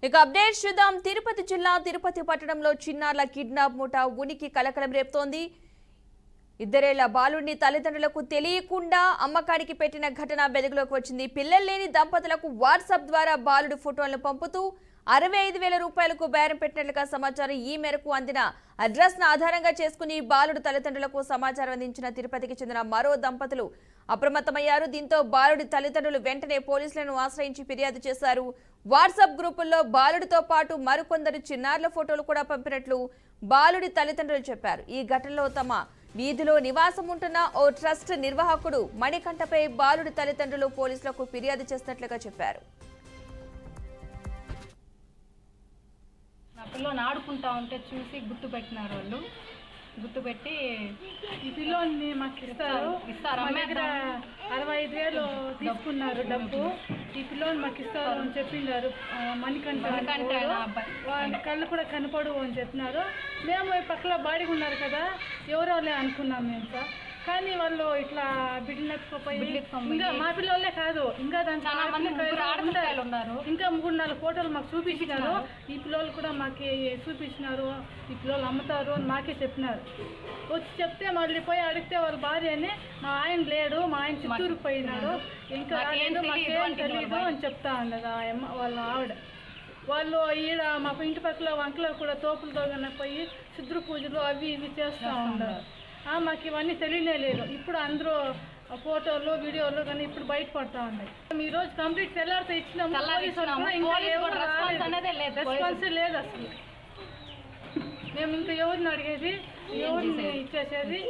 ఇక అప్డేట్ చూద్దాం. తిరుపతి జిల్లా తిరుపతి పట్టణంలో చిన్నారుల కిడ్నాప్ ముఠా ఉనికి కలకలం రేపుతోంది. ఇద్దరేళ్ల బాలుడిని తల్లిదండ్రులకు తెలియకుండా అమ్మకానికి పెట్టిన ఘటన వెలుగులోకి వచ్చింది. పిల్లలు లేని దంపతులకు వాట్సాప్ ద్వారా బాలుడి ఫోటోలను పంపుతూ 65,000 రూపాయలకు బేరం పెట్టినట్లుగా సమాచారం. ఈ మేరకు అందిన అడ్రస్ ను ఆధారంగా చేసుకుని బాలుడు తల్లిదండ్రులకు సమాచారం అందించిన తిరుపతికి చెందిన మరో దంపతులు అప్రమత్తమయ్యారు. దీంతో బాలుడి తల్లిదండ్రులు వెంటనే పోలీసులను ఆశ్రయించి ఫిర్యాదు చేశారు. వాట్సాప్ గ్రూపుల్లో బాలుడితో పాటు మరికొందరు చిన్నారుల ఫోటోలు కూడా పంపినట్లు బాలుడి తల్లిదండ్రులు చెప్పారు. ఈ ఘటనలో తమ వీధిలో నివాసం ఉంటున్న ఓ ట్రస్ట్ నిర్వాహకుడు మణికంఠపై బాలుడి తల్లిదండ్రులు పోలీసులకు ఫిర్యాదు చేసినట్లుగా చెప్పారు. నా పిల్లని ఆడుకుంటా ఉంటే చూసి గుర్తుపెట్టినారు వాళ్ళు. గుర్తుపెట్టి ఈ పిల్లోని మాకు ఇస్తారు. మా దగ్గర 65,000 తీసుకున్నారు డబ్బు. ఈ పిల్లోని మాకు ఇస్తారు అని చెప్పిండారు. మణికంఠ వాళ్ళ కళ్ళు కూడా కనపడవు అని చెప్పినారు. మేము ఈ పక్కన బాడీగా ఉన్నారు కదా, ఎవరోలే అనుకున్నాం మేము సార్. కానీ వాళ్ళు ఇట్లా బిడ్డలెత్తుకుపోయి ఇంకా మా పిల్లలే కాదు, ఇంకా దాంట్లో ఉన్నారు. ఇంకా 3-4 ఫోటోలు మాకు చూపించినారు. ఈ పిల్లలు కూడా మాకు చూపించినారు. ఈ పిల్లలు అమ్ముతారు అని మాకే చెప్పినారు. వచ్చి చెప్తే మళ్ళీ పోయి అడిగితే వాళ్ళ భార్య అని, మా ఆయన లేడు, మా ఆయన చిత్తూరుకు పోయినాడు, ఇంకా రాలేదు, మాకేం తెలియదు అని చెప్తా ఉండదు వాళ్ళ ఆవిడ. వాళ్ళు ఈడ మాకు ఇంటి పక్కల వంకలో కూడా తోపులతో పోయి శుద్ర పూజలు అవి ఇవి చేస్తూ ఉన్నారు. మాకు ఇవన్నీ తెలియనే లేదు. ఇప్పుడు అందరూ ఫోటోలు వీడియోలు కానీ ఇప్పుడు బయటపడతా ఉన్నాయి. ఈ రోజు కంప్లీట్ తెల్లారితో ఇచ్చినాము. రెస్పాన్స్ లేదు అసలు. మేము ఇంకా ఎవరిని అడిగేది, ఎవరిని ఇచ్చేసేది.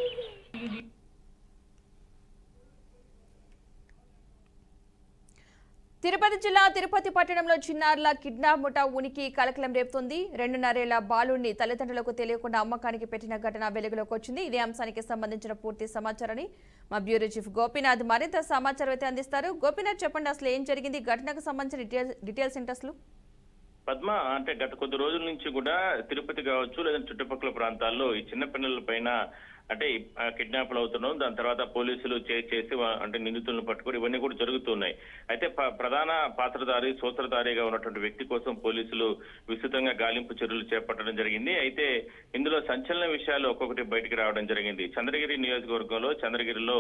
తిరుపతి జిల్లా తిరుపతి పట్టణంలో చిన్నారుల కిడ్నాప్ ముఠా ఉనికి కలకలం రేపుతోంది. 2.5 ఏళ్ల బాలుడిని తల్లిదండ్రులకు తెలియకుండా అమ్మకానికి పెట్టిన ఘటన వెలుగులోకి వచ్చింది. ఇదే అంశానికి సంబంధించిన పూర్తి సమాచారాన్ని మా బ్యూరో చీఫ్ గోపీనాథ్ మరింత సమాచారం అయితే అందిస్తారు. గోపీనాథ్, చెప్పండి, అసలు ఏం జరిగింది, ఘటనకు సంబంధించిన డీటెయిల్స్ ఏంటి అసలు? పద్మ, అంటే గత కొద్ది రోజుల నుంచి కూడా తిరుపతి కావచ్చు లేదా చుట్టుపక్కల ప్రాంతాల్లో ఈ చిన్న పిల్లల పైన అంటే కిడ్నాప్లు అవుతున్నాం. దాని తర్వాత పోలీసులు చేసి అంటే నిందితులను పట్టుకుని ఇవన్నీ కూడా జరుగుతున్నాయి. అయితే ప్రధాన పాత్రధారి సూత్రధారిగా ఉన్నటువంటి వ్యక్తి కోసం పోలీసులు విస్తృతంగా గాలింపు చర్యలు చేపట్టడం జరిగింది. అయితే ఇందులో సంచలన విషయాలు ఒక్కొక్కటి బయటికి రావడం జరిగింది. చంద్రగిరి నియోజకవర్గంలో చంద్రగిరిలో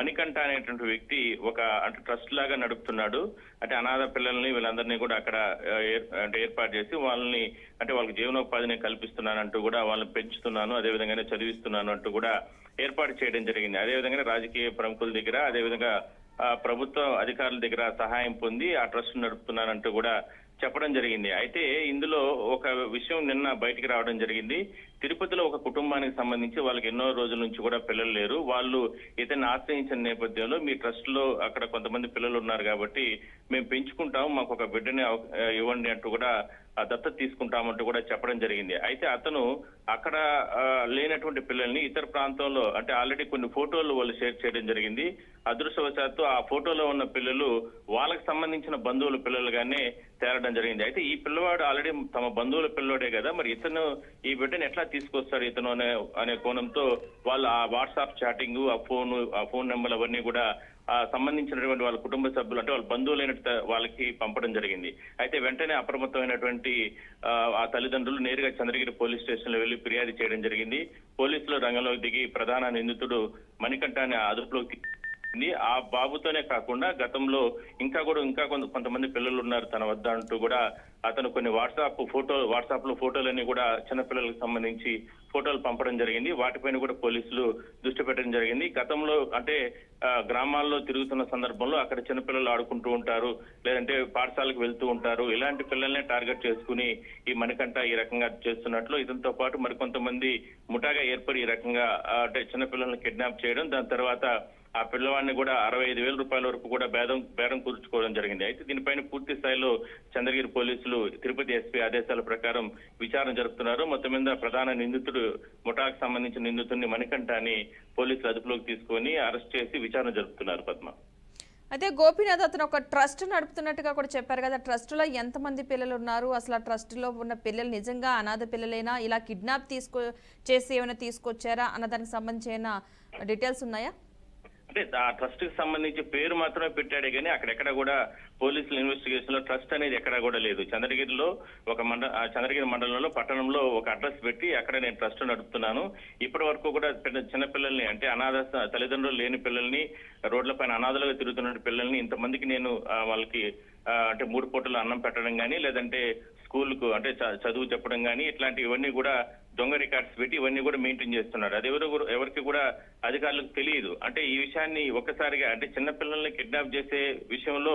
మణికంఠ అనేటువంటి వ్యక్తి ఒక అంటే ట్రస్ట్ లాగా నడుపుతున్నాడు. అంటే అనాథ పిల్లల్ని వీళ్ళందరినీ కూడా అక్కడ అంటే ఏర్పాటు చేసి వాళ్ళని అంటే వాళ్ళకి జీవనోపాధిని కల్పిస్తున్నానంటూ కూడా వాళ్ళని పెంచుతున్నాను, అదేవిధంగానే చదివిస్తున్నాను అంటూ కూడా ఏర్పాటు చేయడం జరిగింది. అదేవిధంగా రాజకీయ ప్రముఖుల దగ్గర అదేవిధంగా ప్రభుత్వ అధికారుల దగ్గర సహాయం పొంది ఆ ట్రస్ట్ నడుపుతున్నానంటూ కూడా చెప్పడం జరిగింది. అయితే ఇందులో ఒక విషయం నిన్న బయటికి రావడం జరిగింది. తిరుపతిలో ఒక కుటుంబానికి సంబంధించి వాళ్ళకి ఎన్నో రోజుల నుంచి కూడా పిల్లలు లేరు. వాళ్ళు ఇతన్ని ఆశ్రయించిన నేపథ్యంలో మీ ట్రస్ట్ లో అక్కడ కొంతమంది పిల్లలు ఉన్నారు కాబట్టి మేము పెంచుకుంటాం, మాకు ఒక బిడ్డని ఇవ్వండి అంటూ కూడా దత్తత తీసుకుంటామంటూ కూడా చెప్పడం జరిగింది. అయితే అతను అక్కడ లేనటువంటి పిల్లల్ని ఇతర ప్రాంతంలో అంటే ఆల్రెడీ కొన్ని ఫోటోలు వాళ్ళు షేర్ చేయడం జరిగింది. అదృష్టవశాత్తు ఆ ఫోటోలో ఉన్న పిల్లలు వాళ్ళకి సంబంధించిన బంధువుల పిల్లలుగానే తేలడం జరిగింది. అయితే ఈ పిల్లవాడు ఆల్రెడీ తమ బంధువుల పిల్లవాడే కదా, మరి ఇతను ఈ బిడ్డను ఎట్లా తీసుకొస్తాడు ఇతను అనే కోణంతో వాళ్ళు ఆ వాట్సాప్ చాటింగ్, ఆ ఫోన్ నెంబర్లు అవన్నీ కూడా సంబంధించినటువంటి వాళ్ళ కుటుంబ సభ్యులు అంటే వాళ్ళ బంధువులైన వాళ్ళకి పంపడం జరిగింది. అయితే వెంటనే అప్రమత్తమైనటువంటి ఆ తల్లిదండ్రులు నేరుగా చంద్రగిరి పోలీస్ స్టేషన్ లో వెళ్లి ఫిర్యాదు చేయడం జరిగింది. పోలీసులు రంగంలోకి దిగి ప్రధాన నిందితుడు మణికంఠాన్ని అదుపులోకి ఆ బాబుతోనే కాకుండా గతంలో ఇంకా కొంతమంది పిల్లలు ఉన్నారు తన వద్ద అంటూ కూడా అతను కొన్ని వాట్సాప్ లో ఫోటోలన్నీ కూడా చిన్నపిల్లలకు సంబంధించి ఫోటోలు పంపడం జరిగింది. వాటిపైన కూడా పోలీసులు దృష్టి పెట్టడం జరిగింది. గతంలో అంటే గ్రామాల్లో తిరుగుతున్న సందర్భంలో అక్కడ చిన్నపిల్లలు ఆడుకుంటూ ఉంటారు, లేదంటే పాఠశాలకు వెళ్తూ ఉంటారు. ఇలాంటి పిల్లల్నే టార్గెట్ చేసుకుని ఈ మణికంఠ ఈ రకంగా చేస్తున్నట్లు ఇతనితో పాటు మరికొంతమంది ముఠాగా ఏర్పడి ఈ రకంగా అంటే చిన్నపిల్లల్ని కిడ్నాప్ చేయడం, దాని తర్వాత ఆ పిల్లవాడిని కూడా 65,000 రూపాయల వరకు కూడా బేరం కూర్చుకోవడం జరిగింది. అయితే దీనిపైన పూర్తి స్థాయిలో చంద్రగిరి పోలీసులు తిరుపతి ఎస్పీ ఆదేశాల ప్రకారం విచారణ జరుపుతున్నారు. మొత్తం మీద ప్రధాన నిందితుడు ముఠాకు సంబంధించిన నిందితుడిని మణికంఠాన్ని పోలీసులు అదుపులోకి తీసుకొని అరెస్ట్ చేసి విచారణ జరుపుతున్నారు. పద్మ, అయితే గోపీనాథ్, అతను ఒక ట్రస్ట్ నడుపుతున్నట్టుగా కూడా చెప్పారు కదా, ట్రస్ట్ లో ఎంతమంది పిల్లలు ఉన్నారు, అసలు ఆ ట్రస్ట్ లో ఉన్న పిల్లలు నిజంగా అనాథ పిల్లలైనా, ఇలా కిడ్నాప్ చేసి ఏమైనా తీసుకొచ్చారా అన్న దానికి సంబంధించిన డీటెయిల్స్ ఉన్నాయా? అంటే ఆ ట్రస్ట్ కి సంబంధించి పేరు మాత్రమే పెట్టాడే కానీ అక్కడెక్కడ కూడా పోలీసుల ఇన్వెస్టిగేషన్ లో ట్రస్ట్ అనేది ఎక్కడా కూడా లేదు. చంద్రగిరిలో చంద్రగిరి మండలంలో పట్టణంలో ఒక అడ్రస్ పెట్టి అక్కడ నేను ట్రస్ట్ నడుపుతున్నాను. ఇప్పటి వరకు కూడా చిన్నపిల్లల్ని అంటే అనాథ తల్లిదండ్రులు లేని పిల్లల్ని, రోడ్లపైన అనాథలుగా తిరుగుతున్న పిల్లల్ని ఇంతమందికి నేను వాళ్ళకి అంటే 3 పూటలు అన్నం పెట్టడం కానీ, లేదంటే స్కూల్ కు అంటే చదువు చెప్పడం కానీ, ఇవన్నీ కూడా దొంగ రికార్డ్స్ పెట్టి ఇవన్నీ కూడా మెయింటైన్ చేస్తున్నారు. అది ఎవరికి కూడా అధికారులకు తెలియదు. అంటే ఈ విషయాన్ని ఒక్కసారిగా అంటే చిన్నపిల్లల్ని కిడ్నాప్ చేసే విషయంలో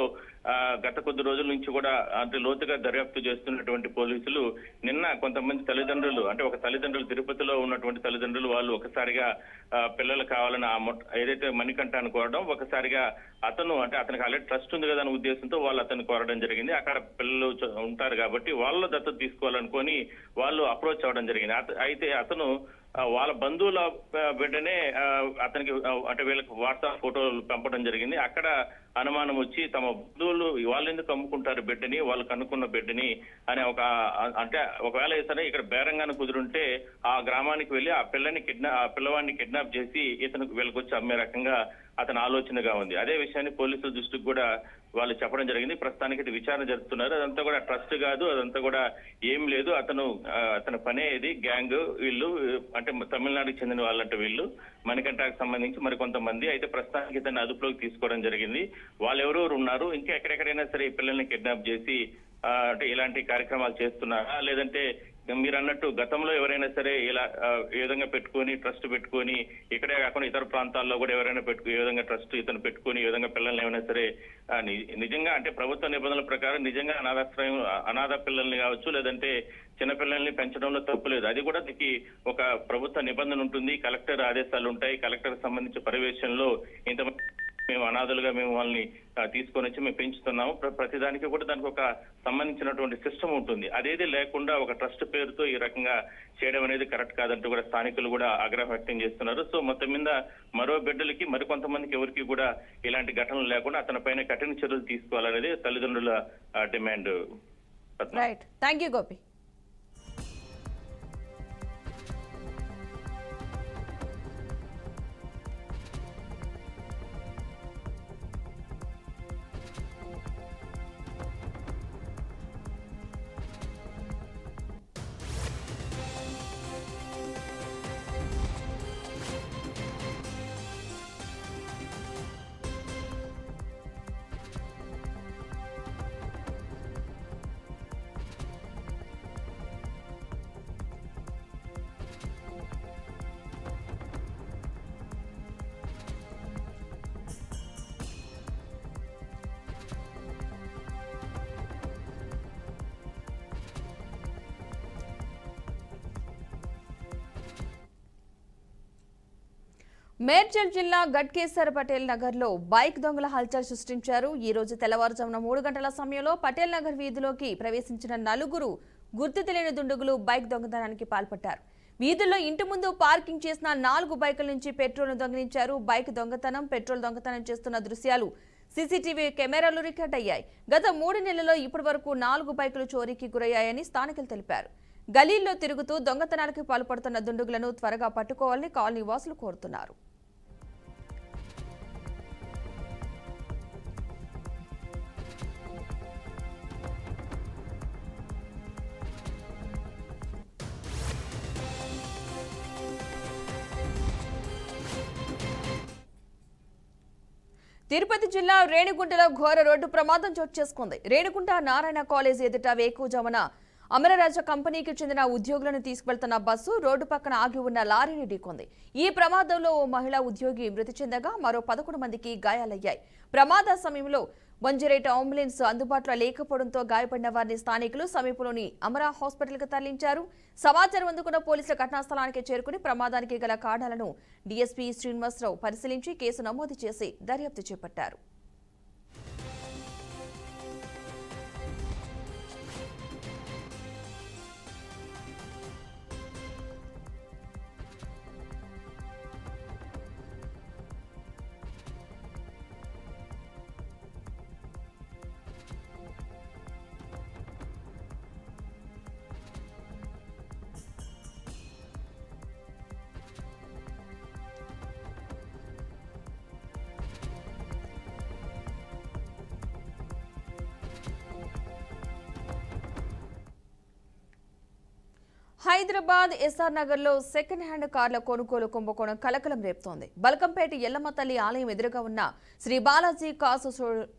గత కొద్ది రోజుల నుంచి కూడా అంటే లోతుగా దర్యాప్తు చేస్తున్నటువంటి పోలీసులు నిన్న కొంతమంది తల్లిదండ్రులు అంటే ఒక తల్లిదండ్రులు తిరుపతిలో ఉన్నటువంటి తల్లిదండ్రులు వాళ్ళు ఒకసారిగా పిల్లలు కావాలని ఏదైతే మణికంఠ అనుకోవడం ఒకసారిగా అతను అంటే అతనికి ఆల్రెడీ ట్రస్ట్ ఉంది కదా అనే ఉద్దేశంతో వాళ్ళు అతన్ని కోరడం జరిగింది. అక్కడ పిల్లలు ఉంటారు కాబట్టి వాళ్ళ దత్తత తీసుకోవాలనుకొని వాళ్ళు అప్రోచ్ అవ్వడం జరిగింది. అయితే అతను వాళ్ళ బంధువుల బిడ్డనే అతనికి అంటే వీళ్ళకి వాట్సాప్ ఫోటోలు పంపడం జరిగింది. అక్కడ అనుమానం వచ్చి తమ బంధువులు వాళ్ళు ఎందుకు అమ్ముకుంటారు బిడ్డని, వాళ్ళు కనుక్కున్న బిడ్డని అనే అంటే ఒకవేళ సరే ఇక్కడ బేరంగానే కుదురుంటే ఆ గ్రామానికి వెళ్ళి ఆ పిల్లవాడిని కిడ్నాప్ చేసి ఇతనికి వీళ్ళకి వచ్చి అమ్మే రకంగా అతని ఆలోచనగా ఉంది. అదే విషయాన్ని పోలీసుల దృష్టికి కూడా వాళ్ళు చెప్పడం జరిగింది. ప్రస్తుతానికి ఇది విచారణ జరుపుతున్నారు. అదంతా కూడా ట్రస్ట్ కాదు, అదంతా కూడా ఏం లేదు. అతని పనే ఇది గ్యాంగ్. వీళ్ళు అంటే తమిళనాడుకి చెందిన వాళ్ళంటే వీళ్ళు మణికంఠకు సంబంధించి మరికొంతమంది. అయితే ప్రస్తుతానికి ఇతన్ని అదుపులోకి తీసుకోవడం జరిగింది. వాళ్ళు ఎవరెవరు ఉన్నారు, ఇంకా ఎక్కడెక్కడైనా సరే ఈ పిల్లల్ని కిడ్నాప్ చేసి అంటే ఇలాంటి కార్యక్రమాలు చేస్తున్నారా, లేదంటే మీరు అన్నట్టు గతంలో ఎవరైనా సరే ఇలా ఏ విధంగా పెట్టుకొని ట్రస్ట్ పెట్టుకొని ఇక్కడే కాకుండా ఇతర ప్రాంతాల్లో కూడా ఎవరైనా ఏ విధంగా ట్రస్ట్ ఇతను పెట్టుకొని ఈ విధంగా పిల్లల్ని ఏమైనా సరే నిజంగా అంటే ప్రభుత్వ నిబంధనల ప్రకారం నిజంగా అనాథ పిల్లల్ని కావచ్చు, లేదంటే చిన్నపిల్లల్ని పెంచడంలో తప్పు లేదు. అది కూడా దీనికి ఒక ప్రభుత్వ నిబంధన ఉంటుంది, కలెక్టర్ ఆదేశాలు ఉంటాయి. కలెక్టర్ సంబంధించిన పర్యవేక్షణలో ఇంతమంది మేము అనాథలుగా మేము వాళ్ళని తీసుకొని వచ్చి మేము పెంచుతున్నాము. ప్రతిదానికి కూడా దానికి ఒక సంబంధించినటువంటి సిస్టమ్ ఉంటుంది. అదేది లేకుండా ఒక ట్రస్ట్ పేరుతో ఈ రకంగా చేయడం అనేది కరెక్ట్ కాదంటూ కూడా స్థానికులు కూడా ఆగ్రహం వ్యక్తం చేస్తున్నారు. సో మొత్తం మీద మరో బిడ్డలకి మరికొంతమందికి ఎవరికి కూడా ఇలాంటి ఘటనలు లేకుండా అతని పైన కఠిన చర్యలు తీసుకోవాలనేది తల్లిదండ్రుల demand. Right, thank you Gopi. Medchal జిల్లా గట్కేసర్ పటేల్ నగర్ లో బైక్ దొంగల హల్చల్ సృష్టించారు. ఈ రోజు తెల్లవారుజామున 3 గంటల సమయంలో పటేల్ నగర్ వీధిలోకి ప్రవేశించిన 4 గుర్తు తెలియని దుండగులు బైక్ దొంగతనానికి పాల్పడ్డారు. వీధుల్లో ఇంటి ముందు పార్కింగ్ చేసిన 4 బైకుల నుంచి పెట్రోల్ దొంగిలించారు. బైక్ దొంగతనం, పెట్రోల్ దొంగతనం చేస్తున్న దృశ్యాలు సీసీటీవీ కెమెరాలు రికార్డ్ అయ్యాయి. గత 3 నెలల్లో ఇప్పటి వరకు 4 బైకులు చోరీకి గురయ్యాయని స్థానికులు తెలిపారు. గలీల్లో తిరుగుతూ దొంగతనానికి పాల్పడుతున్న దుండగులను త్వరగా పట్టుకోవాలని కాలనీ వాసులు కోరుతున్నారు. తిరుపతి జిల్లా రేణిగుంటలో ఘోర రోడ్డు ప్రమాదం చోటు చేసుకుంది. రేణిగుంట నారాయణ కాలేజ్ ఎదుట వేకువజామున అమరరాజ కంపెనీకి చెందిన ఉద్యోగులను తీసుకువెళ్తున్న బస్సు రోడ్డు పక్కన ఆగి ఉన్న లారీని ఢీకొంది. ఈ ప్రమాదంలో ఓ మహిళా ఉద్యోగి మృతి చెందగా మరో 11 మందికి గాయాలయ్యాయి. ప్రమాద సమయంలో 108 అంబులెన్స్ అందుబాటులో లేకపోవడంతో గాయపడిన వారిని స్థానికులు సమీపంలోని అమరా హాస్పిటల్కి తరలించారు. సమాచారం అందుకున్న పోలీసులు ఘటనా స్థలానికి చేరుకుని ప్రమాదానికి గల కారణాలను డీఎస్పీ శ్రీనివాసరావు పరిశీలించి కేసు నమోదు చేసి దర్యాప్తు చేపట్టారు. హైదరాబాద్ ఎస్ఆర్ నగర్ లో సెకండ్ హ్యాండ్ కార్ల కొనుగోలు కుంభకోణం కలకలం రేపుతోంది. బల్కంపేట ఎల్లమ్మ తల్లి ఆలయం ఎదురుగా ఉన్న శ్రీ బాలాజీ కార్స్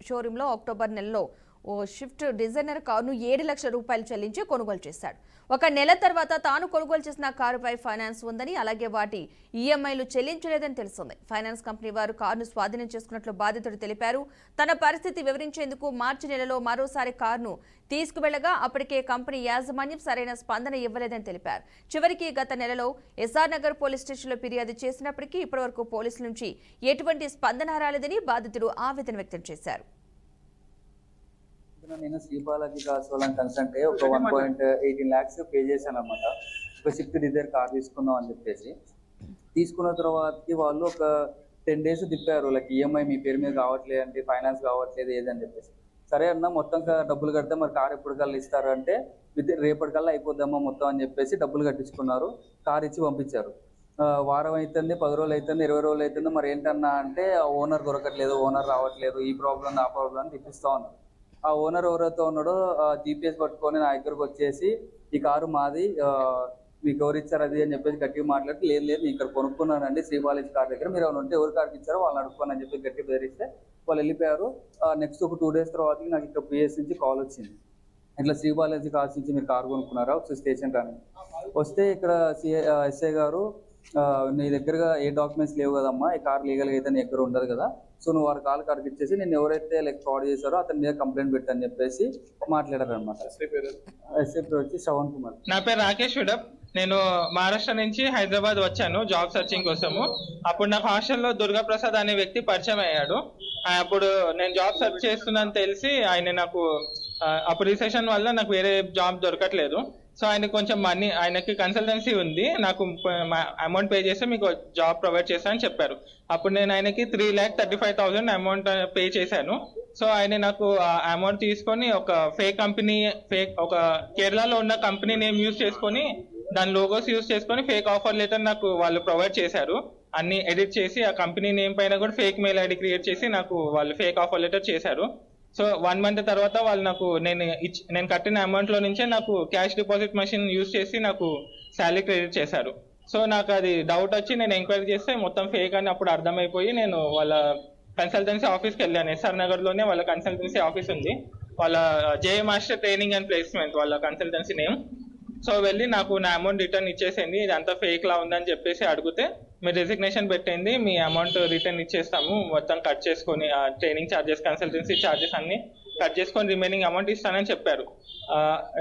షోరూమ్ లో అక్టోబర్ నెలలో ఓ షిఫ్ట్ డిజైనర్ కారును 7 లక్షల రూపాయలు చెల్లించి కొనుగోలు చేశాడు. ఒక నెల తర్వాత తాను కొనుగోలు చేసిన కారుపై ఫైనాన్స్ ఉందని, అలాగే వాటి ఈఎంఐలు చెల్లించలేదని తెలిసింది. ఫైనాన్స్ కంపెనీ వారు కారును స్వాధీనం చేసుకున్నట్లు బాధితుడు తెలిపారు. తన పరిస్థితి వివరించేందుకు మార్చి నెలలో మరోసారి కారును తీసుకువెళ్లగా అప్పటికే కంపెనీ యాజమాన్యం సరైన స్పందన ఇవ్వలేదని తెలిపారు. చివరికి గత నెలలో ఎస్ఆర్ నగర్ పోలీస్ స్టేషన్లో ఫిర్యాదు చేసినప్పటికీ ఇప్పటివరకు పోలీసుల నుంచి ఎటువంటి స్పందన రాలేదని బాధితుడు ఆవేదన వ్యక్తం చేశారు. నేను శ్రీ బాలాజీ కార్స్ వాళ్ళని కన్సల్ట్ అయ్యి ఒక 1.18 lakhs పే చేశాను అనమాట. ఒక షిఫ్ట్ డిజైర్ కార్ తీసుకుందాం అని చెప్పేసి తీసుకున్న తర్వాతకి వాళ్ళు ఒక 10 days తిప్పారు. లైక్ ఈఎంఐ మీ పేరు మీద కావట్లేదు అంటే, ఫైనాన్స్ కావట్లేదు ఏదని చెప్పేసి. సరే అన్న మొత్తం డబ్బులు కడితే మరి కార్ ఎప్పటికల్లా ఇస్తారు అంటే, రేపటికల్లా అయిపోద్దామా మొత్తం అని చెప్పేసి డబ్బులు కట్టించుకున్నారు. కార్ ఇచ్చి పంపించారు. వారం అవుతుంది, 10 రోజులు అవుతుంది, 20 రోజులు అవుతుంది. మరి ఏంటన్నా అంటే ఓనర్ దొరకట్లేదు, ఓనర్ రావట్లేదు, ఈ ప్రాబ్లం ఆ ప్రాబ్లం అని తిప్పిస్తూ ఉన్నారు. ఆ ఓనర్ ఎవరైతే ఉన్నాడో జీపీఎస్ పట్టుకొని నా దగ్గరకు వచ్చేసి ఈ కారు మాది, మీకు ఎవరు ఇచ్చారు అది అని చెప్పేసి గట్టిగా మాట్లాడి, లేదు నేను ఇక్కడ కొనుక్కున్నానండి శ్రీ బాలాజీ కార్ దగ్గర, మీరు ఏమైనా ఉంటే ఎవరు కార్కి ఇచ్చారో వాళ్ళని అడుక్కోని అని చెప్పి గట్టి బెదిరిస్తే వాళ్ళు వెళ్ళిపోయారు. నెక్స్ట్ ఒక 2 days తర్వాత నాకు ఇక్కడ పిఎస్ నుంచి కాల్ వచ్చింది. ఇట్లా శ్రీ బాలాజీ కార్స్ నుంచి మీరు కారు కొనుక్కున్నారా, ఒకసారి స్టేషన్ కానీ వస్తే ఇక్కడ ఎస్ఐ గారు, నీ దగ్గరగా ఏ డాక్యుమెంట్స్ లేవు కదమ్మా, ఈ కార్ లీగల్గా అయితే నీ దగ్గర ఉండదు కదా, సో నువ్వు వారి కార్కి ఇచ్చేసి నేను ఎవరైతే లైక్ ఫ్రాడ్ చేశారో అతని మీద కంప్లైంట్ పెట్టని చెప్పేసి మాట్లాడారు అనమాట. ఎస్ఐ పేరు వచ్చి శ్రవణ్ కుమార్. నా పేరు రాకేష్ విడప్. నేను మహారాష్ట్ర నుంచి హైదరాబాద్ వచ్చాను జాబ్ సర్చింగ్ కోసము. అప్పుడు నాకు హాస్టల్లో దుర్గాప్రసాద్ అనే వ్యక్తి పరిచయం అయ్యాడు. అప్పుడు నేను జాబ్ సెర్చ్ చేస్తున్నాను తెలిసి ఆయన నాకు అప్పుడు రిసెషన్ వల్ల నాకు వేరే జాబ్ దొరకట్లేదు. సో ఆయన కొంచెం మనీ, ఆయనకి కన్సల్టెన్సీ ఉంది, నాకు అమౌంట్ పే చేస్తే మీకు జాబ్ ప్రొవైడ్ చేస్తానని చెప్పారు. అప్పుడు నేను ఆయనకి 3,35,000 అమౌంట్ పే చేశాను. సో ఆయన నాకు అమౌంట్ తీసుకొని ఒక ఒక కేరళలో ఉన్న కంపెనీ నేమ్ యూజ్ చేసుకొని, దాని లోగోస్ యూజ్ చేసుకొని ఫేక్ ఆఫర్ లెటర్ నాకు వాళ్ళు ప్రొవైడ్ చేశారు. అన్ని ఎడిట్ చేసి ఆ కంపెనీ నేమ్ పైన కూడా ఫేక్ మెయిల్ ఐడి క్రియేట్ చేసి నాకు వాళ్ళు ఫేక్ ఆఫర్ లెటర్ చేశారు. సో 1 month తర్వాత వాళ్ళు నాకు నేను కట్టిన అమౌంట్ లో నుంచే నాకు క్యాష్ డిపాజిట్ మెషిన్ యూజ్ చేసి నాకు శాలరీ క్రెడిట్ చేశారు. సో నాకు అది డౌట్ వచ్చి నేను ఎంక్వైరీ చేస్తే మొత్తం ఫేక్ అని అప్పుడు అర్థమైపోయి నేను వాళ్ళ కన్సల్టెన్సీ ఆఫీస్కి వెళ్ళాను. ఎస్ఆర్ నగర్ లోనే వాళ్ళ కన్సల్టెన్సీ ఆఫీస్ ఉంది, వాళ్ళ జే మాస్టర్ ట్రైనింగ్ అండ్ ప్లేస్మెంట్ వాళ్ళ కన్సల్టెన్సీ నేమ్. సో వెళ్ళి నాకు నా అమౌంట్ రిటర్న్ ఇచ్చేసింది, ఇదంతా ఫేక్ లా ఉందని చెప్పేసి అడిగితే, మీరు రెసిగ్నేషన్ పెట్టండి, మీ అమౌంట్ రిటర్న్ ఇచ్చేస్తాము, మొత్తం కట్ చేసుకొని ట్రైనింగ్ ఛార్జెస్, కన్సల్టెన్సీ ఛార్జెస్ అన్ని కట్ చేసుకొని రిమైనింగ్ అమౌంట్ ఇస్తానని చెప్పారు.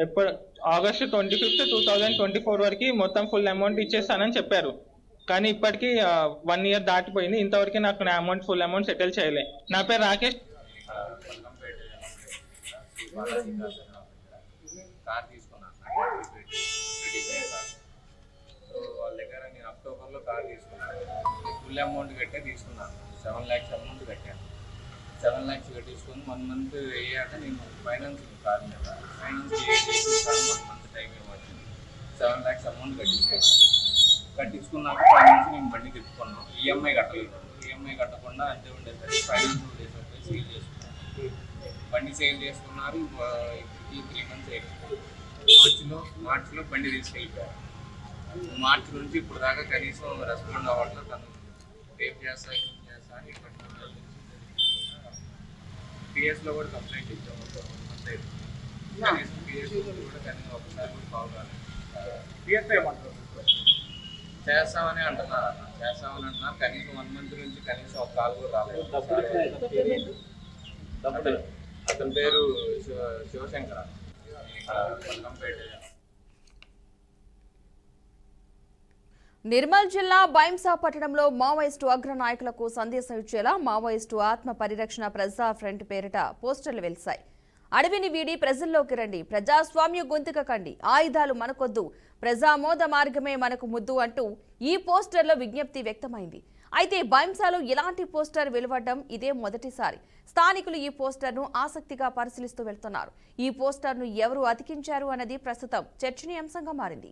ఇప్పుడు August 25th, 2024 వరకు మొత్తం ఫుల్ అమౌంట్ ఇచ్చేస్తానని చెప్పారు. కానీ ఇప్పటికీ 1 year దాటిపోయింది, ఇంతవరకు నాకు నా అమౌంట్ ఫుల్ అమౌంట్ సెటిల్ చేయలే. నా పేరు రాకేష్. వాళ్ళ దగ్గర నేను అక్టోబర్లో కార్ తీసుకున్నాను. ఫుల్ అమౌంట్ కట్టే తీసుకున్నాను. 7 lakhs అమౌంట్ కట్టాను. 7 lakhs కట్టించుకొని 1 month అయ్యాక నేను ఫైనాన్స్ కార్ మీద ఫైనాన్స్ 1 month టైం ఇవ్వచ్చు. 7 lakhs అమౌంట్ కట్టించుకున్నాక ఫైనాన్స్ నేను బండి తెచ్చుకున్నాను. ఈఎంఐ కట్టలేదు. ఈఎంఐ కట్టకుండా అంతే ఉండేసరికి ఫైనాన్స్ ఉండేసరికి సేల్ చేసుకున్నాను. బండి సేల్ చేసుకున్నారు. ఇప్పటికి 3 months అయిపోయింది. మార్చిలో బండి తీసుకెళ్ళిపోయారు. మార్చి నుంచి ఇప్పుడు దాకా కనీసం రెస్పాండ్ అవ్వట్లేదు. తను రేపు చేస్తా అని ఇప్పటి పిఎస్లో కూడా కంప్లైంట్ ఇచ్చాము. కనీసం పిఎస్ కూడా కనీసం ఒకసారి కూడా కాల్ రాలేదు. పిఎస్ ఏమంటారు? చేస్తామని అంటున్నారు. కనీసం 1 month నుంచి కనీసం ఒక కాల్ కూడా రాలేదు. అతని పేరు శివశంకర. నిర్మల్ జిల్లా బైంసా పట్టణంలో మావోయిస్టు అగ్ర నాయకులకు సందేశం ఇచ్చేలా మావోయిస్టు ఆత్మ పరిరక్షణ ప్రజా ఫ్రంట్ పేరిట పోస్టర్లు వెలిశాయి. అడవిని వీడి ప్రజల్లోకి రండి, ప్రజాస్వామ్య గొంతుక కండి, ఆయుధాలు మనకొద్దు, ప్రజామోద మార్గమే మనకు ముద్దు అంటూ ఈ పోస్టర్లో విజ్ఞప్తి వ్యక్తమైంది. అయితే బైంసాలో ఇలాంటి పోస్టర్ వెలువడడం ఇదే మొదటిసారి. స్థానికులు ఈ పోస్టర్ను ఆసక్తిగా పరిశీలిస్తూ వెళ్తున్నారు. ఈ పోస్టర్ను ఎవరు అతికించారు అన్నది ప్రస్తుతం చర్చనీయాంశంగా మారింది.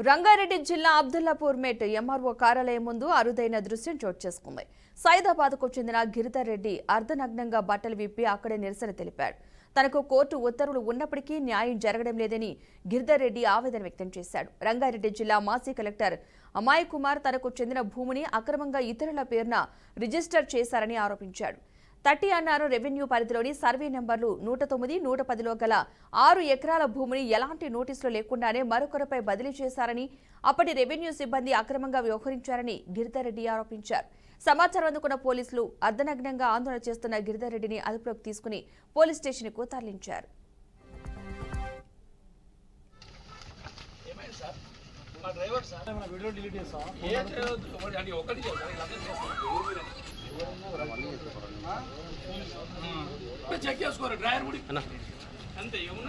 రంగారెడ్డి జిల్లా అబ్దుల్లాపూర్ మెట్ ఎంఆర్ఓ కార్యాలయం ముందు అరుదైన దృశ్యం చోటు చేసుకుంది. సైదాబాద్కు చెందిన గిరిధర్ రెడ్డి అర్ధనగ్నంగా బట్టలు విప్పి అక్కడే నిరసన తెలిపాడు. తనకు కోర్టు ఉత్తర్వులు ఉన్నప్పటికీ న్యాయం జరగడం లేదని గిరిధర్ రెడ్డి ఆవేదన వ్యక్తం చేశాడు. రంగారెడ్డి జిల్లా మాజీ కలెక్టర్ అమాయ్ కుమార్ తనకు చెందిన భూమిని అక్రమంగా ఇతరుల పేరున రిజిస్టర్ చేశారని ఆరోపించాడు. తట్టి అన్నారు రెవెన్యూ పరిధిలోని సర్వే నెంబర్లు 109, 110లో గల 6 ఎకరాల భూమిని ఎలాంటి నోటీసులు లేకుండానే మరొకరిపై బదిలీ చేశారని, అప్పటి రెవెన్యూ సిబ్బంది అక్రమంగా వ్యవహరించారని గిరిధర్ రెడ్డి ఆరోపించారు. సమాచారం అందుకున్న పోలీసులు అర్ధనగ్నంగా ఆందోళన చేస్తున్న గిరిధర్ రెడ్డిని అదుపులోకి తీసుకుని పోలీస్ స్టేషన్కు తరలించారు. చెక్ చేసుకోరు డ్రైవర్ కూడా అంతే ఇప్పుడు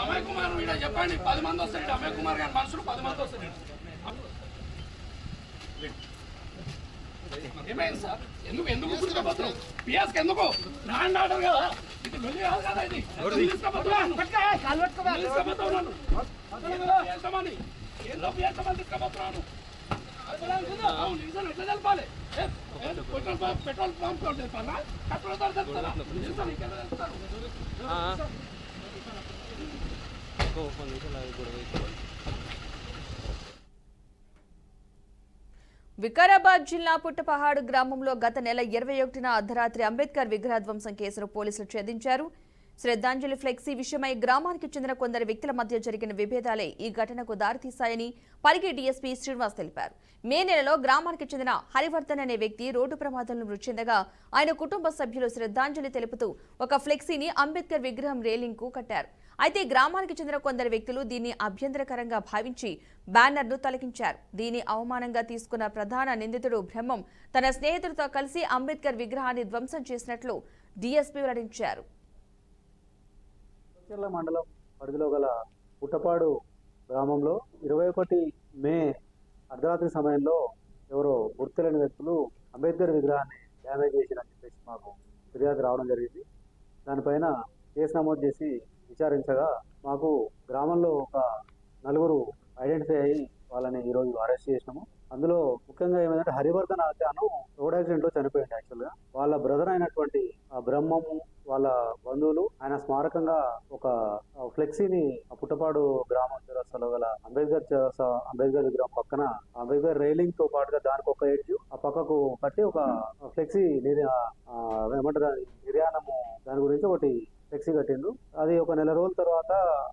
అమయ్ కుమార్ వీడియో చెప్పండి 10 మంది వస్తారు. అమయ్ కుమార్ గారి మనుషులు 10 మంది వస్తారు. ఏమైంది సార్? ఎందుకు తీసుకుపోతున్నాం? పిఎస్కి ఎందుకు ల్యాండ్ ఆర్డర్ కదా, ఇది వెళ్ళి కాదు కదా, ఇది తీసుకుపోతున్నాను ఏందో పిఎస్మని తీసుకుపోతున్నాను. ఎట్లా తెలపాలి? పెట్రోల్ పంప్ తెలపాలా? పెట్రోల్ ధర తెలుస్తారా? వికారాబాద్ జిల్లా పుట్టపహాడు గ్రామంలో గత నెల 21న అర్ధరాత్రి అంబేద్కర్ విగ్రహ ధ్వంసం కేసును పోలీసులు ఛేదించారు. శ్రద్ధాంజలి ఫ్లెక్సీ విషయమై గ్రామానికి చెందిన కొందరు వ్యక్తుల మధ్య జరిగిన విభేదాలే ఈ ఘటనకు దారితీశాయని పరిగి డీఎస్పీ శ్రీనివాస్ తెలిపారు. మే నెలలో గ్రామానికి చెందిన హరివర్ధన్ అనే వ్యక్తి రోడ్డు ప్రమాదంలో మృతి చెందగా ఆయన కుటుంబ సభ్యులు శ్రద్ధాంజలి తెలుపుతూ ఒక ఫ్లెక్సీని అంబేద్కర్ విగ్రహం రేలింగ్కు కట్టారు. అయితే గ్రామానికి చెందిన కొందరు వ్యక్తులు దీన్ని అభ్యంతరకరంగా భావించి బ్యానర్ను తొలగించారు. దీన్ని అవమానంగా తీసుకున్న ప్రధాన నిందితుడు బ్రహ్మం తన స్నేహితుడితో కలిసి అంబేద్కర్ విగ్రహాన్ని ధ్వంసం చేసినట్లు డీఎస్పీ వెల్లడించారు. మండలం పరిధిలో గల పుట్టపాడు గ్రామంలో 21 మే అర్ధరాత్రి సమయంలో ఎవరో గుర్తులేని వ్యక్తులు అంబేద్కర్ విగ్రహాన్ని డ్యామేజ్ చేసిరని చెప్పేసి మాకు ఫిర్యాదు రావడం జరిగింది. దానిపైన కేసు నమోదు చేసి విచారించగా మాకు గ్రామంలో ఒక 4 ఐడెంటిఫై అయ్యి వాళ్ళని ఈరోజు అరెస్ట్ చేసినాము. అందులో ముఖ్యంగా ఏమైందంటే హరివర్ధన్ అతను రోడ్ యాక్సిడెంట్లో చనిపోయింది. యాక్చువల్గా వాళ్ళ బ్రదర్ అయినటువంటి బ్రహ్మము వాళ్ళ బంధువులు ఆయన స్మారకంగా ఒక ఫ్లెక్సీని పుట్టపాడు గ్రామం చౌరస్తాలో గల అంబేద్కర్ విగ్రహం పక్కన అంబేద్కర్ రైలింగ్ తో పాటుగా దానికి ఒక ఎడ్జ్ ఆ పక్కకు కట్టి ఒక ఫ్లెక్సీ ఏమంటారు నిర్యాణము దాని గురించి ఒకటి ఫ్లెక్సీ కట్టిండు. అది ఒక నెల రోజుల తర్వాత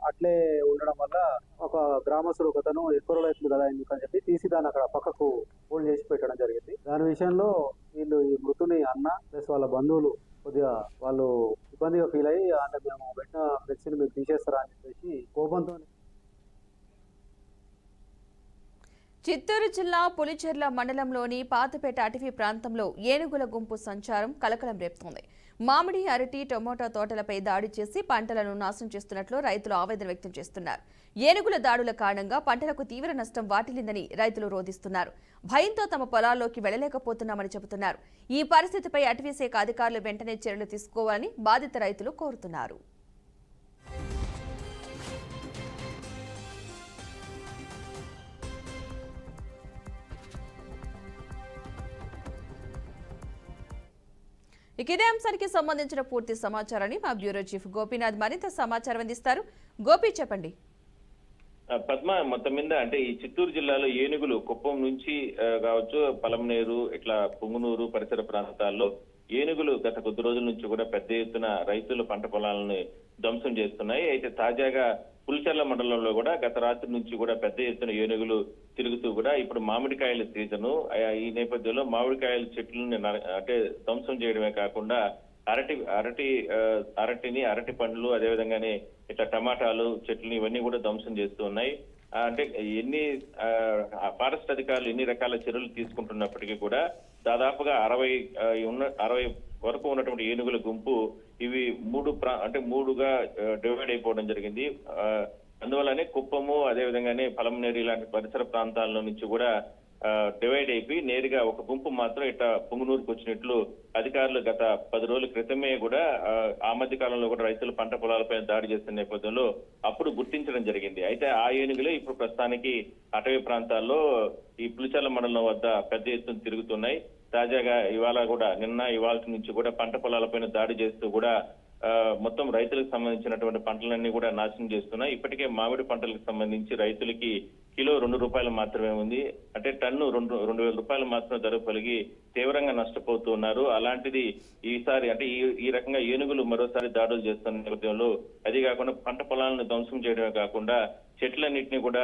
అట్లే ఉండడం వల్ల ఒక గ్రామస్తుడు ఒకతను ఎక్కువ రోజులు అవుతుంది కదా ఎందుకని చెప్పి తీసి దాన్ని అక్కడ పక్కకు హోల్డ్ చేసి పెట్టడం జరిగింది. దాని విషయంలో వీళ్ళు ఈ మృతుని అన్న ప్లస్ వాళ్ళ బంధువులు కొద్దిగా వాళ్ళు ఇబ్బందిగా ఫీల్ అయ్యి అంటే మేము పెట్టిన ఫ్లెక్సీని మీరు తీసేస్తారా అని చెప్పేసి కోపంతో. చిత్తూరు జిల్లా పులిచెర్ల మండలంలోని పాతపేట అటవీ ప్రాంతంలో ఏనుగుల గుంపు సంచారం కలకలం రేపుతోంది. మామిడి, అరటి, టమోటా తోటలపై దాడి చేసి పంటలను నాశనం చేస్తున్నట్లు రైతులు ఆవేదన వ్యక్తం చేస్తున్నారు. ఏనుగుల దాడుల కారణంగా పంటలకు తీవ్ర నష్టం వాటిల్లిందని రైతులు రోధిస్తున్నారు. భయంతో తమ పొలాల్లోకి వెళ్లలేకపోతున్నామని చెబుతున్నారు. ఈ పరిస్థితిపై అటవీ శాఖ అధికారులు వెంటనే చర్యలు తీసుకోవాలని బాధిత రైతులు కోరుతున్నారు. ఇదే అంశానికి సంబంధించిన పూర్తి సమాచారాన్ని మా బ్యూరో చీఫ్ గోపీనాథ్ మరింత సమాచారం అందిస్తారు. గోపి, చెప్పండి. పద్మ, మొత్తం మీద అంటే ఈ చిత్తూరు జిల్లాలో ఏనుగులు కుప్పం నుంచి కావచ్చు, పలమనేరు, ఇట్లా పుంగునూరు పరిసర ప్రాంతాల్లో ఏనుగులు గత కొద్ది రోజుల నుంచి కూడా పెద్ద ఎత్తున రైతుల పంట పొలాలను ధ్వంసం చేస్తున్నాయి. అయితే తాజాగా పులిచెర్ల మండలంలో కూడా గత రాత్రి నుంచి కూడా పెద్ద ఎత్తున ఏనుగులు తిరుగుతూ కూడా ఇప్పుడు మామిడికాయల సీజను. ఈ నేపథ్యంలో మామిడికాయల చెట్లను అంటే ధ్వంసం చేయడమే కాకుండా అరటి పండ్లు, అదేవిధంగానే ఇట్లా టమాటాలు చెట్లని ఇవన్నీ కూడా ధ్వంసం చేస్తూ ఉన్నాయి. అంటే ఎన్ని ఫారెస్ట్ అధికారులు ఎన్ని రకాల చర్యలు తీసుకుంటున్నప్పటికీ కూడా దాదాపుగా 60 వరకు ఉన్నటువంటి ఏనుగుల గుంపు ఇవి మూడుగా డివైడ్ అయిపోవడం జరిగింది. అందువల్లనే కుప్పము, అదేవిధంగానే పలమనేరు ఇలాంటి పరిసర ప్రాంతాల నుంచి కూడా డివైడ్ అయిపోయి నేరుగా ఒక గుంపు మాత్రం ఇట్లా పుంగనూరుకు వచ్చినట్లు అధికారులు గత 10 రోజుల క్రితమే కూడా ఆ మధ్య కాలంలో కూడా రైతులు పంట పొలాలపై దాడి చేస్తున్న నేపథ్యంలో అప్పుడు గుర్తించడం జరిగింది. అయితే ఆ ఏనుగులే ఇప్పుడు ప్రస్తుతానికి అటవీ ప్రాంతాల్లో ఈ పులిచెర్ల మండలం వద్ద పెద్ద ఎత్తున తిరుగుతున్నాయి. తాజాగా ఇవాళ కూడా ఇవాళ నుంచి కూడా పంట పొలాలపైన దాడి చేస్తూ కూడా మొత్తం రైతులకు సంబంధించినటువంటి పంటలన్నీ కూడా నాశనం చేస్తున్నాయి. ఇప్పటికే మామిడి పంటలకు సంబంధించి రైతులకి కిలో ₹2 మాత్రమే ఉంది. అంటే టన్ను 2,000 రూపాయలు మాత్రమే ధర పలిగి తీవ్రంగా నష్టపోతూ ఉన్నారు. అలాంటిది ఈసారి అంటే ఈ రకంగా ఏనుగులు మరోసారి దాడులు చేస్తున్న నేపథ్యంలో అది కాకుండా పంట పొలాలను ధ్వంసం చేయడమే కాకుండా చెట్లన్నింటినీ కూడా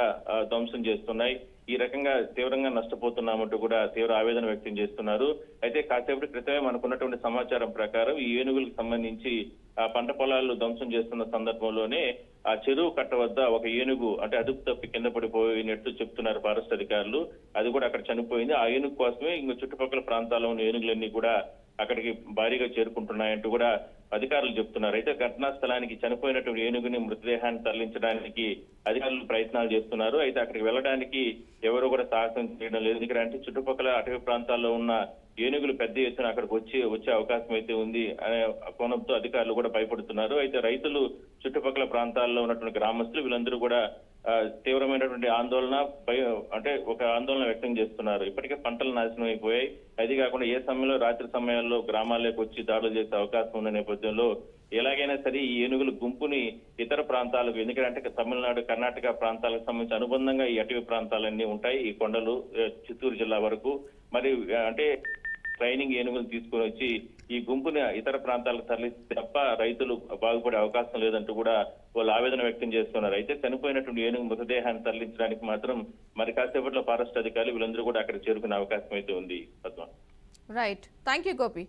ధ్వంసం చేస్తున్నాయి. ఈ రకంగా తీవ్రంగా నష్టపోతున్నామంటూ కూడా తీవ్ర ఆవేదన వ్యక్తం చేస్తున్నారు. అయితే కాసేపటి క్రితమే మనకున్నటువంటి సమాచారం ప్రకారం ఈ ఏనుగులకు సంబంధించి ఆ పంట పొలాలు ధ్వంసం చేస్తున్న సందర్భంలోనే ఆ చెరువు కట్ట వద్ద ఒక ఏనుగు అంటే అదుపు తప్పి కింద పడిపోయినట్టు చెప్తున్నారు ఫారెస్ట్ అధికారులు. అది కూడా అక్కడ చనిపోయింది. ఆ ఏనుగు కోసమే ఇంకా చుట్టుపక్కల ప్రాంతాల్లో ఉన్న ఏనుగులన్నీ కూడా అక్కడికి భారీగా చేరుకుంటున్నాయంటూ కూడా అధికారులు చెప్తున్నారు. అయితే ఘటనా స్థలానికి చనిపోయినటువంటి ఏనుగుని మృతదేహాన్ని తరలించడానికి అధికారులు ప్రయత్నాలు చేస్తున్నారు. అయితే అక్కడికి వెళ్ళడానికి ఎవరు కూడా సాహసం చేయడం లేదు. ఎందుకంటే చుట్టుపక్కల అటవీ ప్రాంతాల్లో ఉన్న ఏనుగులు పెద్ద ఎత్తున అక్కడికి వచ్చే అవకాశం అయితే ఉంది అనే కోణంతో అధికారులు కూడా భయపడుతున్నారు. అయితే రైతులు చుట్టుపక్కల ప్రాంతాల్లో ఉన్నటువంటి గ్రామస్తులు వీళ్ళందరూ కూడా తీవ్రమైనటువంటి ఆందోళన అంటే ఒక ఆందోళన వ్యక్తం చేస్తున్నారు. ఇప్పటికే పంటలు నాశనం అయిపోయాయి. అది కాకుండా ఏ సమయంలో రాత్రి సమయాల్లో గ్రామాల్లోకి వచ్చి దాడులు చేసే అవకాశం ఉన్న నేపథ్యంలో ఎలాగైనా సరే ఈ ఏనుగుల గుంపుని ఇతర ప్రాంతాలకు, ఎందుకంటే తమిళనాడు కర్ణాటక ప్రాంతాలకు సంబంధించి అనుబంధంగా ఈ అటవీ ప్రాంతాలన్నీ ఉంటాయి. ఈ కొండలు చిత్తూరు జిల్లా వరకు మరి అంటే ట్రైనింగ్ ఏనుగులు తీసుకొని వచ్చి ఈ గుంపుని ఇతర ప్రాంతాలకు తరలిస్తే తప్ప రైతులు బాగుపడే అవకాశం లేదంటూ కూడా వాళ్ళు ఆవేదన వ్యక్తం చేస్తున్నారు. అయితే చనిపోయినటువంటి ఏనుగు మృతదేహాన్ని తరలించడానికి మాత్రం మరి కాసేపట్లో ఫారెస్ట్ అధికారులు వీళ్ళందరూ కూడా అక్కడ చేరుకునే అవకాశం అయితే ఉంది. Padma. Right, thank you Gopi.